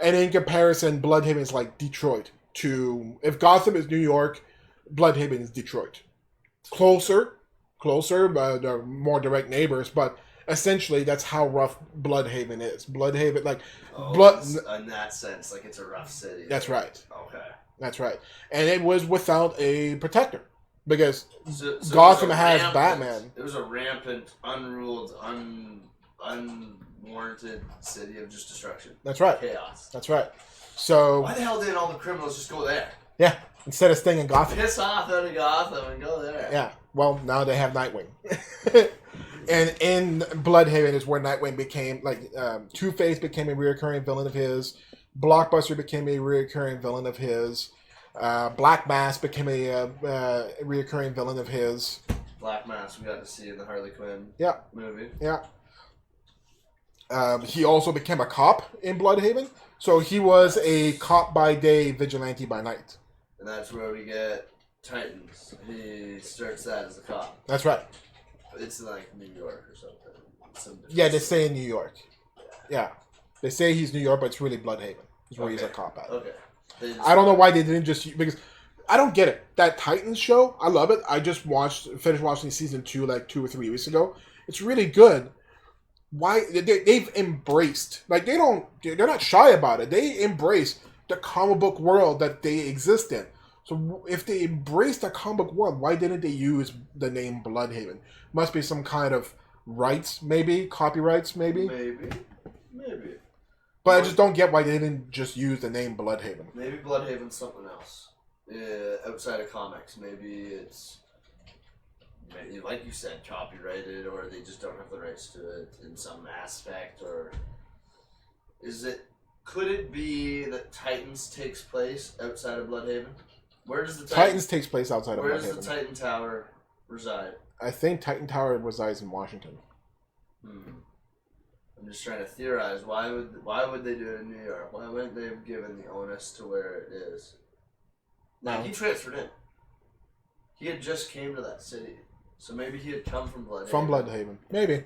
in comparison, Bloodhaven is like Detroit. If Gotham is New York, Bloodhaven is Detroit. Closer, but they're more direct neighbors. But essentially, that's how rough Bloodhaven is. Bloodhaven, in that sense, like it's a rough city. That's right. Okay. That's right. And it was without a protector because so Gotham has Batman. It was a rampant, unruled, unwarranted city of just destruction. That's right. Chaos. That's right. So why the hell didn't all the criminals just go there? Yeah, instead of staying in Gotham. Piss off out of Gotham and go there. Yeah. Well, now they have Nightwing. And in Bloodhaven is where Nightwing became, Two-Face became a reoccurring villain of his. Blockbuster became a reoccurring villain of his. Black Mask became a reoccurring villain of his. Black Mask we got to see in the Harley Quinn movie. Yeah. He also became a cop in Bloodhaven. So he was a cop by day, vigilante by night. And that's where we get Titans. He starts that as a cop. That's right. It's like New York or something. Yeah, they say in New York. Yeah. They say he's New York, but it's really Bloodhaven. Is where he's a cop at. Okay. I don't know why they didn't because I don't get it. That Titans show, I love it. I just finished watching season 2 like 2 or 3 weeks ago. It's really good. Why they've embraced, they're not shy about it. They embrace the comic book world that they exist in. So if they embrace the comic book world, why didn't they use the name Bloodhaven? Must be some kind of rights, maybe copyrights, maybe. But I just don't get why they didn't just use the name Bloodhaven. Maybe Bloodhaven's something else. Outside of comics, maybe it's, like you said, copyrighted, or they just don't have the rights to it in some aspect, or could it be that Titans takes place outside of Bloodhaven? Where does the Titans takes place outside of Bloodhaven? Where does the Titan Tower reside? I think Titan Tower resides in Washington. I'm just trying to theorize. Why would they do it in New York? Why wouldn't they have given the onus to where it is? Now, he transferred in. He had just came to that city. So maybe he had come from Bloodhaven. From Bloodhaven. Maybe.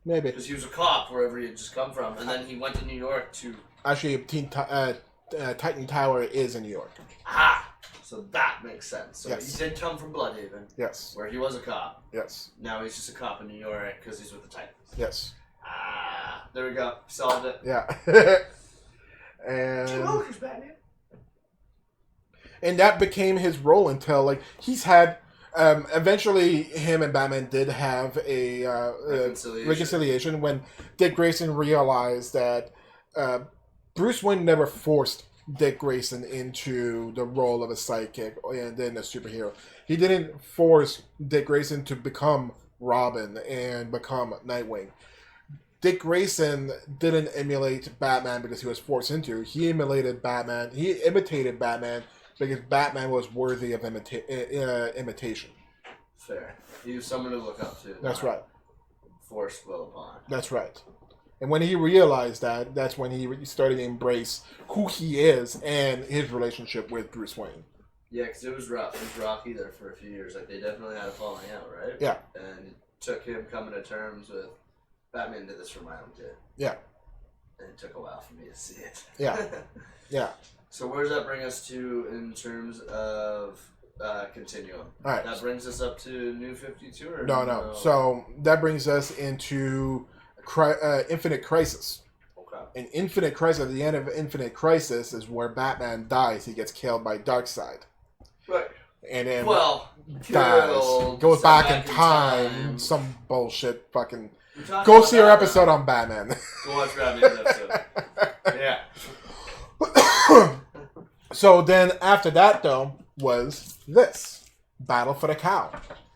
Because he was a cop wherever he had just come from. And then he went to New York to... Actually, Titan Tower is in New York. Ah! So that makes sense. So yes. He did come from Bloodhaven. Yes. Where he was a cop. Yes. Now he's just a cop in New York because he's with the Titans. Yes. Ah, there we go. Solved it. Yeah. and Batman. And that became his role until he's had. Eventually, him and Batman did have a reconciliation when Dick Grayson realized that Bruce Wayne never forced Dick Grayson into the role of a sidekick and then a superhero. He didn't force Dick Grayson to become Robin and become Nightwing. Dick Grayson didn't emulate Batman because he was forced into. He imitated Batman because Batman was worthy of imitation. Fair. He was someone to look up to. That's right. Forced will upon. That's right. And when he realized that, that's when he started to embrace who he is and his relationship with Bruce Wayne. Yeah, because it was rough. It was rocky there for a few years. Like, they definitely had a falling out, right? Yeah. And it took him coming to terms with, Batman did this for my own good. Yeah. And it took a while for me to see it. Yeah. Yeah. So where does that bring us to in terms of continuum? All right. That brings us up to New 52? Or No. So that brings us into Infinite Crisis. Okay. In Infinite Crisis, at the end of Infinite Crisis is where Batman dies. He gets killed by Darkseid. Right. And then dies. Goes back in time. Some bullshit fucking... Go see our episode on Batman. Go watch Batman's episode. Yeah. So then after that, though, was this. Battle for the Cow.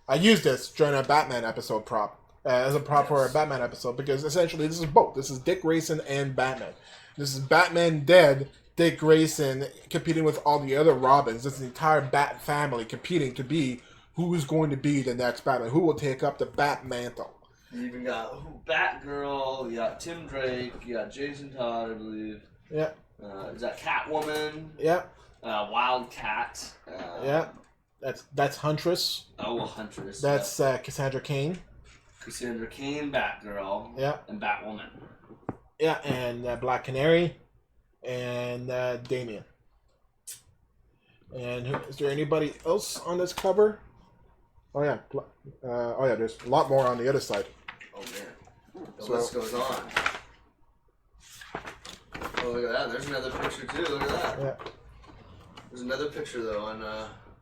I used this during a Batman episode prop. As a prop for a Batman episode, because essentially this is both. This is Dick Grayson and Batman. This is Batman dead, Dick Grayson competing with all the other Robins. This is the entire Bat family competing to be who is going to be the next Batman. Who will take up the Bat mantle. You even got Batgirl, you got Tim Drake, you got Jason Todd, I believe. Yeah. Is that Catwoman? Yeah. Wildcat. Yeah. That's Huntress. Oh, Huntress. That's Cassandra Cain. Cassandra Cain, Batgirl. Yeah. And Batwoman. Yeah, and Black Canary. And Damian. And is there anybody else on this cover? Oh yeah. There's a lot more on the other side. Oh man. The list goes on. Oh, look at that. There's another picture too. Look at that. Yeah. There's another picture though on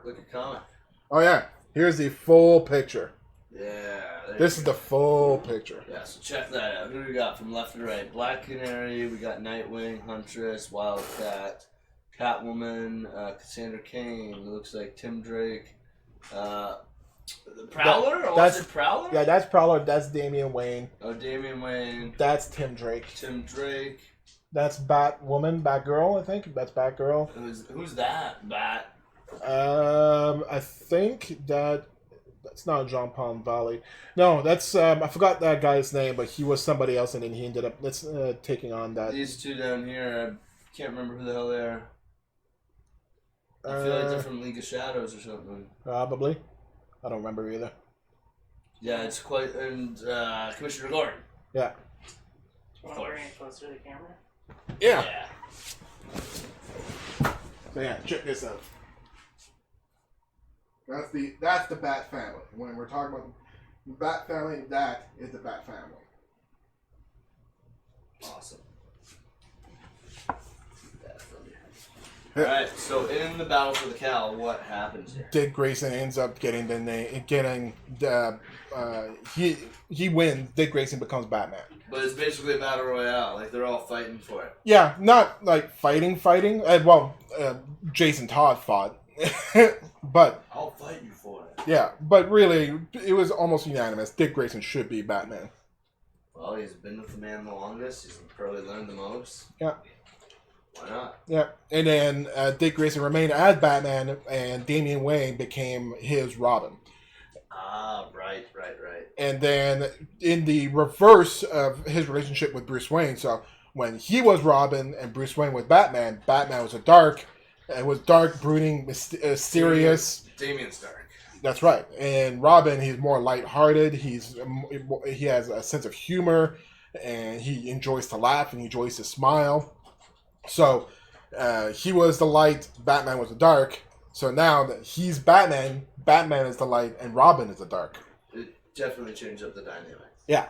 Look at Comic. Oh yeah. Here's the full picture. Yeah. This is the full picture. Yeah, so check that out. Who do we got from left to right? Black Canary, we got Nightwing, Huntress, Wildcat, Catwoman, Cassandra Cain, it looks like Tim Drake, the Prowler? Or was it Prowler? Yeah, that's Prowler. That's Damian Wayne. Oh, Damian Wayne. That's Tim Drake. Tim Drake. That's Batwoman, Batgirl, I think. That's Batgirl. Who's that? Bat? I think that's not John Palm Valley. No, that's I forgot that guy's name, but he was somebody else, and then he ended up taking on that. These two down here, I can't remember who the hell they are. I feel like they're from League of Shadows or something. Probably. I don't remember either. Yeah, it's quite... And Commissioner Gordon. Yeah. Want to bring it closer to the camera? Yeah. So yeah, check this out. That's the Bat family. When we're talking about the Bat family, that is the Bat family. Awesome. Alright, so in the battle for the cow, what happens here? Dick Grayson ends up getting the name. He wins. Dick Grayson becomes Batman. But it's basically a battle royale. Like, they're all fighting for it. Yeah, not like fighting. Jason Todd fought. But I'll fight you for it. Yeah, but really, it was almost unanimous. Dick Grayson should be Batman. Well, he's been with the man the longest. He's probably learned the most. Yeah. Why not? Yeah, and then Dick Grayson remained as Batman, and Damian Wayne became his Robin. Ah, right. And then in the reverse of his relationship with Bruce Wayne, so when he was Robin and Bruce Wayne was Batman, Batman was dark, brooding, mysterious. Damian's dark. That's right. And Robin, he's more lighthearted. He has a sense of humor, and he enjoys to laugh and he enjoys to smile. So he was the light, Batman was the dark. So now that he's Batman, Batman is the light, and Robin is the dark. It definitely changed up the dynamic. Yeah.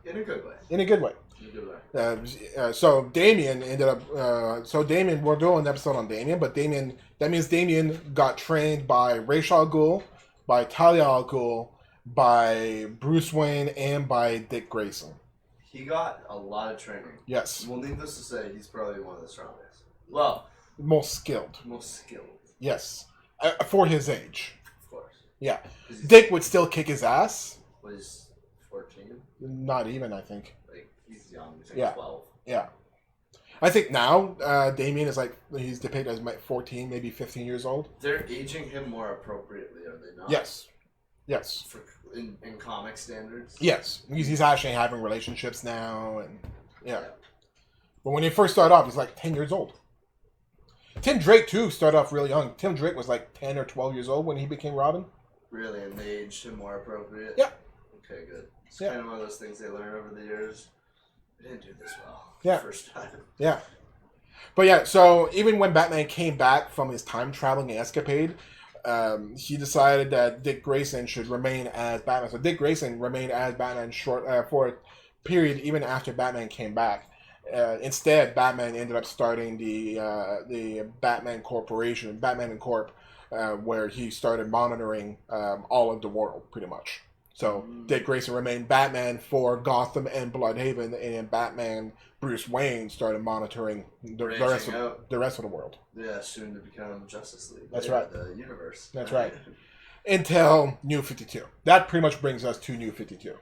In a good way. In a good way. So Damian ended up. Damian, we're doing an episode on Damian, but that means Damian got trained by Ra's al Ghul, by Talia al Ghul, by Bruce Wayne, and by Dick Grayson. He got a lot of training. Yes. Well, needless to say, he's probably one of the strongest. Well, most skilled. Yes, for his age. Of course. Yeah, Dick would still kick his ass. Was 14? Not even, I think. Like, he's young. He's like Yeah. 12. Yeah. I think now Damien is like he's depicted as like 14, maybe 15 years old. They're aging him more appropriately, are they not? Yes. For, in comic standards. Yes, he's actually having relationships now, and yeah. But when he first started off, he's like 10 years old. Tim Drake too started off really young. Tim Drake was like 10 or 12 years old when he became Robin. Really, and they aged him more appropriate. Yeah. Okay, good. It's kind of one of those things they learn over the years. They didn't do this well. Yeah. The first time. Yeah. But yeah, so even when Batman came back from his time traveling escapade, he decided that Dick Grayson should remain as Batman. So Dick Grayson remained as Batman for a period even after Batman came back. Instead, Batman ended up starting the Batman Corporation, Batman and Corp, where he started monitoring all of the world, pretty much. So Dick Grayson remained Batman for Gotham and Bloodhaven, and Batman Bruce Wayne started monitoring the rest of the world. Yeah, soon to become Justice League. That's right. The universe. That's right. Until New 52. That pretty much brings us to New 52.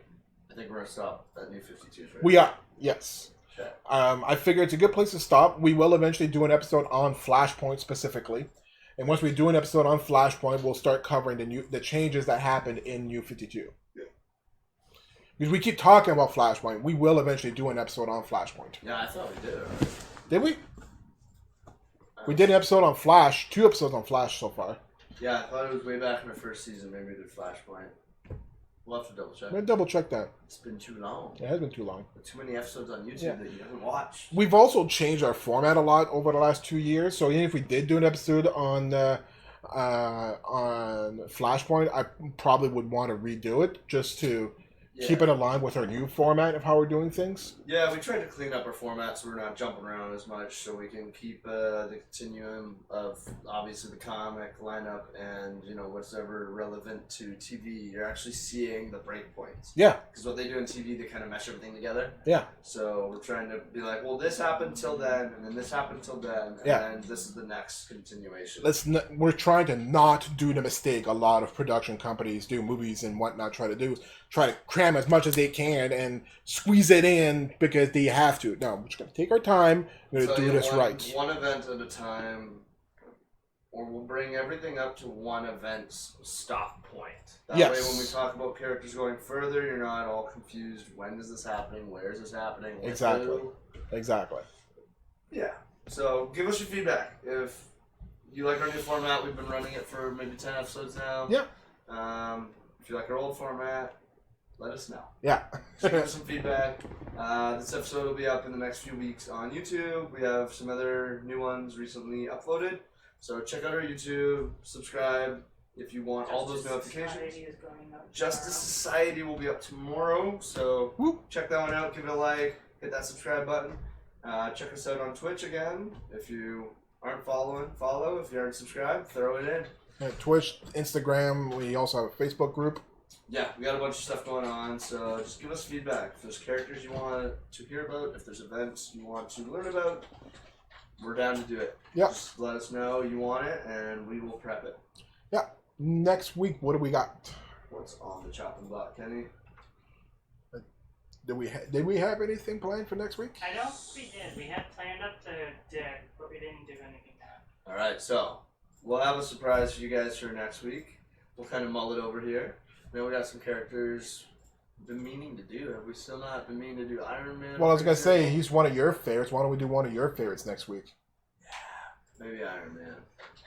I think we're going to stop at New 52. Right? We are, yes. Okay. I figure it's a good place to stop. We will eventually do an episode on Flashpoint specifically. And once we do an episode on Flashpoint, we'll start covering the changes that happened in New 52. Because we keep talking about Flashpoint, we will eventually do an episode on Flashpoint. Yeah, I thought we did it already. Did we? We did an episode on Flash, 2 episodes on Flash so far. Yeah, I thought it was way back in the first season. Maybe we did Flashpoint. We'll have to double check. I'm going to double check that. It's been too long. It has been too long. Too many episodes on YouTube that you haven't watched. We've also changed our format a lot over the last 2 years. So even if we did do an episode on Flashpoint, I probably would want to redo it just to keep it aligned with our new format of how we're doing things. Yeah, we tried to clean up our format so we're not jumping around as much, so we can keep the continuum of obviously the comic lineup and what's ever relevant to TV. You're actually seeing the breakpoints. Yeah. Because what they do in TV, they kind of mesh everything together. Yeah. So we're trying to be like, well, this happened till then, and then this happened till then, and then this is the next continuation. We're trying to not do the mistake a lot of production companies do, movies and whatnot, try to cram as much as they can and squeeze it in because they have to. No, we're just going to take our time. We're going to do this right. One event at a time, or we'll bring everything up to one event's stop point. That way when we talk about characters going further, you're not all confused. When is this happening? Where is this happening? Exactly. Yeah. So give us your feedback. If you like our new format, we've been running it for maybe 10 episodes now. Yeah. If you like our old format, let us know. Yeah. Give us some feedback. This episode will be up in the next few weeks on YouTube. We have some other new ones recently uploaded. So check out our YouTube, subscribe if you want all those notifications. Justice Society will be up tomorrow. So check that one out. Give it a like. Hit that subscribe button. Check us out on Twitch again. If you aren't following, follow. If you aren't subscribed, throw it in. Yeah, Twitch, Instagram. We also have a Facebook group. Yeah, we got a bunch of stuff going on, so just give us feedback. If there's characters you want to hear about, if there's events you want to learn about, we're down to do it. Yeah. Just let us know you want it, and we will prep it. Yeah. Next week, what do we got? What's on the chopping block, Kenny? Did we have anything planned for next week? I don't think we did. We had planned up to Dick, but we didn't do anything now. Alright, so we'll have a surprise for you guys for next week. We'll kind of mull it over here. Then we got some characters we've been meaning to do. Have we still not been meaning to do Iron Man? Well, I was going to say, he's one of your favorites. Why don't we do one of your favorites next week? Yeah, maybe Iron Man.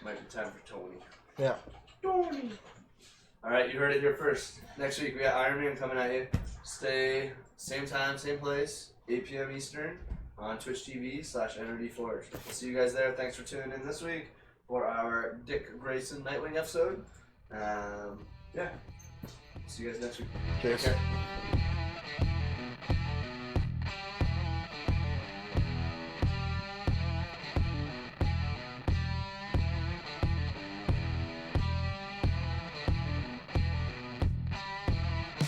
Might be time for Tony. Yeah. Tony! Alright, you heard it here first. Next week we got Iron Man coming at you. Stay same time, same place, 8 p.m. Eastern on Twitch TV/NRD Forge. We'll see you guys there. Thanks for tuning in this week for our Dick Grayson Nightwing episode. Yeah. See you guys next week. Cheers. Take care.